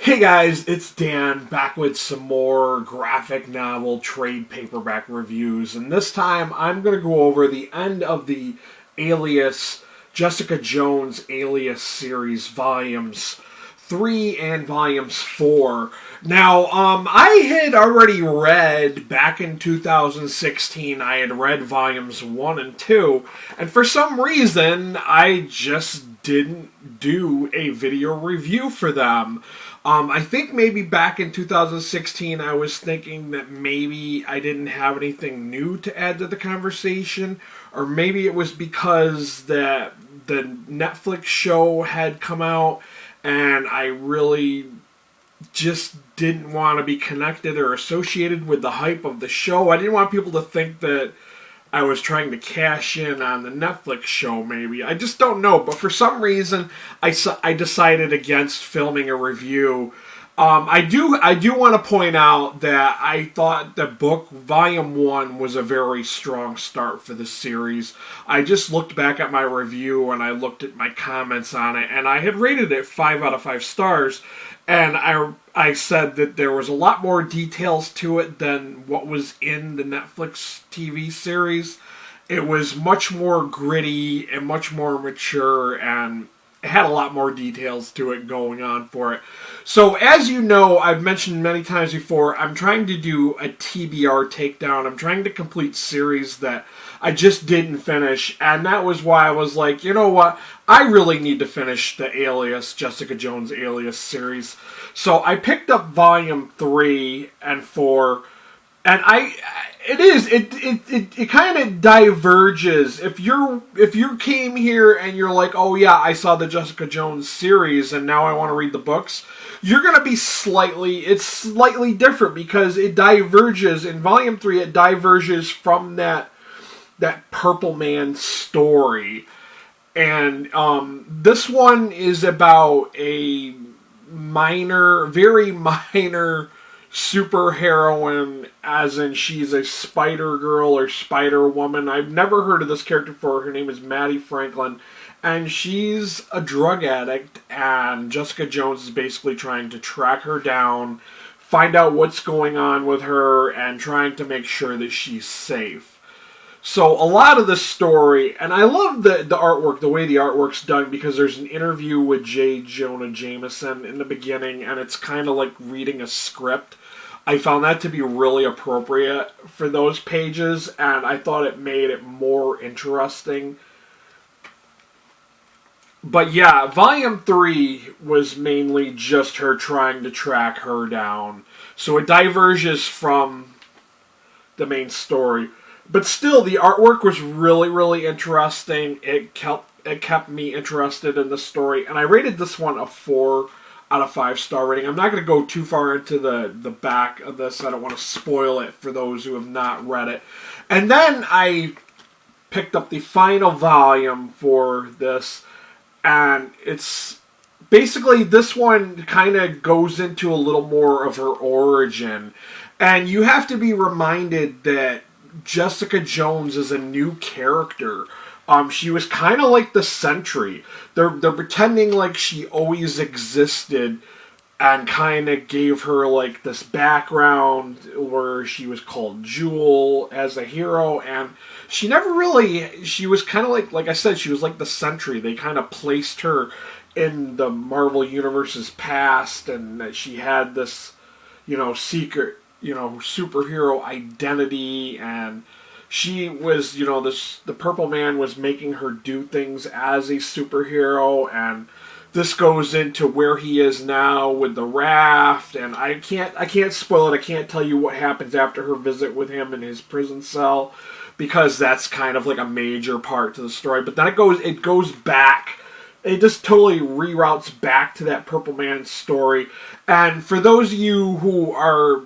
Hey guys, it's Dan, back with some more graphic novel trade paperback reviews, and this time I'm going to go over the end of the Alias, Jessica Jones Alias series, volumes 3 and volumes 4. Now, I had already read, back in 2016, I had read volumes 1 and 2, and for some reason, I just didn't do a video review for them. I think maybe back in 2016 I was thinking that maybe I didn't have anything new to add to the conversation, or maybe it was because the Netflix show had come out and I really just didn't want to be connected or associated with the hype of the show. I didn't want people to think that I was trying to cash in on the Netflix show, maybe. I just don't know. But for some reason, I decided against filming a review. I do want to point out that I thought the book, Volume 1, was a very strong start for the series. I just looked back at my review and I looked at my comments on it, and I had rated it 5 out of 5 stars. And I said that there was a lot more details to it than what was in the Netflix TV series. It was much more gritty and much more mature, and it had a lot more details to it going on for it. So, as you know, I've mentioned many times before, I'm trying to do a TBR takedown. I'm trying to complete series that I just didn't finish, and that was why I was like, you know what, I really need to finish the Alias, Jessica Jones Alias series. So I picked up volume 3 and 4, and it kind of diverges. If you came here and you're like, oh yeah, I saw the Jessica Jones series and now I want to read the books, you're gonna be slightly different, because it diverges in volume 3. It diverges from that Purple Man story, and this one is about a very minor superheroine, as in she's a Spider Girl or Spider Woman. I've never heard of this character before. Her name is Maddie Franklin, and she's a drug addict, and Jessica Jones is basically trying to track her down, find out what's going on with her, and trying to make sure that she's safe. So a lot of the story, and I love the artwork, the way the artwork's done, because there's an interview with J. Jonah Jameson in the beginning, and it's kind of like reading a script. I found that to be really appropriate for those pages, and I thought it made it more interesting. But yeah, Volume 3 was mainly just her trying to track her down. So it diverges from the main story. But still, the artwork was really, really interesting. It kept me interested in the story. And I rated this one a 4 out of 5 star rating. I'm not going to go too far into the back of this. I don't want to spoil it for those who have not read it. And then I picked up the final volume for this. And it's basically, this one kind of goes into a little more of her origin. And you have to be reminded that Jessica Jones is a new character. She was kind of like the Sentry. They're pretending like she always existed, and kind of gave her like this background where she was called Jewel as a hero, and she never really. She was kind of like I said, she was like the Sentry. They kind of placed her in the Marvel Universe's past, and that she had this, secret, superhero identity, and she was, the Purple Man was making her do things as a superhero, and this goes into where he is now with the raft, and I can't spoil it. I can't tell you what happens after her visit with him in his prison cell, because that's kind of like a major part to the story. But then it goes back. It just totally reroutes back to that Purple Man story. And for those of you who are,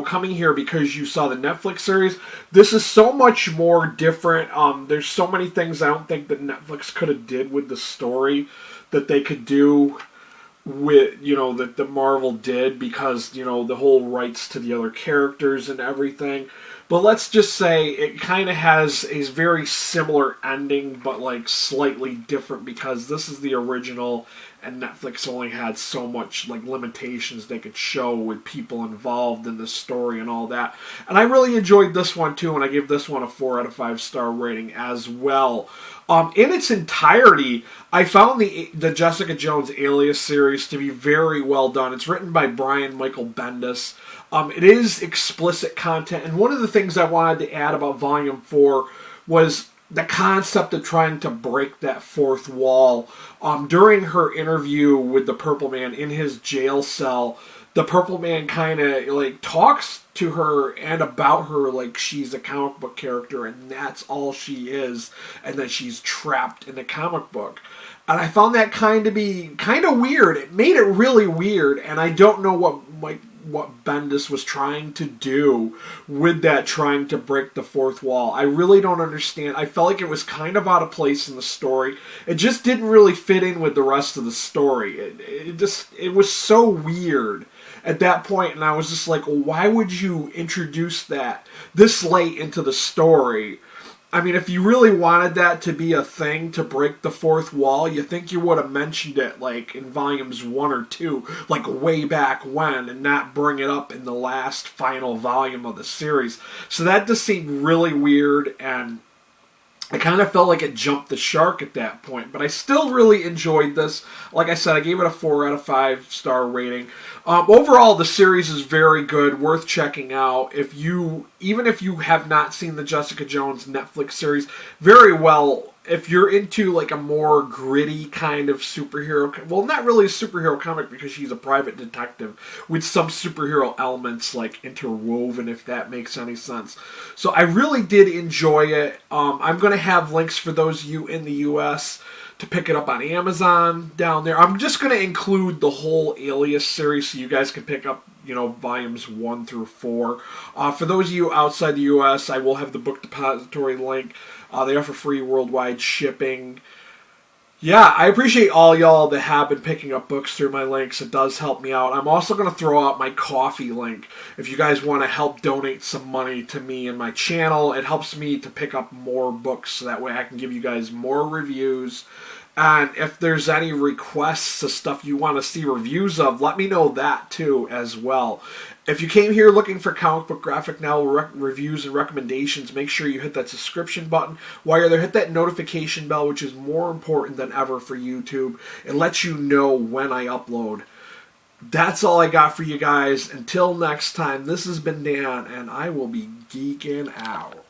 coming here because you saw the Netflix series, this is so much more different. There's so many things I don't think that Netflix could have did with the story that they could do with, that Marvel did, because, the whole rights to the other characters and everything. But let's just say it kind of has a very similar ending, but like slightly different, because this is the original and Netflix only had so much like limitations they could show with people involved in the story and all that. And I really enjoyed this one too, and I give this one a 4 out of 5 star rating as well. In its entirety, I found the Jessica Jones Alias series to be very well done. It's written by Brian Michael Bendis. It is explicit content, and one of the things I wanted to add about Volume 4 was the concept of trying to break that fourth wall. During her interview with the Purple Man in his jail cell, the Purple Man kind of like talks to her and about her like she's a comic book character and that's all she is, and that she's trapped in a comic book. And I found that kind of weird. It made it really weird, and I don't know what Bendis was trying to do with that, trying to break the fourth wall. I really don't understand. I felt like it was kind of out of place in the story. It just didn't really fit in with the rest of the story. It was so weird at that point, and I was just like, well, why would you introduce that this late into the story? I mean, if you really wanted that to be a thing to break the fourth wall, you think you would have mentioned it like in volumes 1 or 2, like way back when, and not bring it up in the last final volume of the series. So that just seemed really weird, and I kind of felt like it jumped the shark at that point, but I still really enjoyed this. Like I said, I gave it a 4 out of 5 star rating. Overall, the series is very good, worth checking out. Even if you have not seen the Jessica Jones Netflix series, very well. If you're into like a more gritty kind of superhero, well, not really a superhero comic because she's a private detective with some superhero elements like interwoven, if that makes any sense. So I really did enjoy it. I'm going to have links for those of you in the U.S. to pick it up on Amazon down there. I'm just going to include the whole Alias series so you guys can pick up, volumes 1 through 4. For those of you outside the U.S., I will have the book depository link. They offer free worldwide shipping. Yeah, I appreciate all y'all that have been picking up books through my links. It does help me out. I'm also going to throw out my Ko-fi link. If you guys want to help donate some money to me and my channel, it helps me to pick up more books so that way I can give you guys more reviews. And if there's any requests of stuff you want to see reviews of, let me know that too as well. If you came here looking for comic book graphic novel reviews and recommendations, make sure you hit that subscription button. While you're there, hit that notification bell, which is more important than ever for YouTube. It lets you know when I upload. That's all I got for you guys. Until next time, this has been Dan, and I will be geeking out.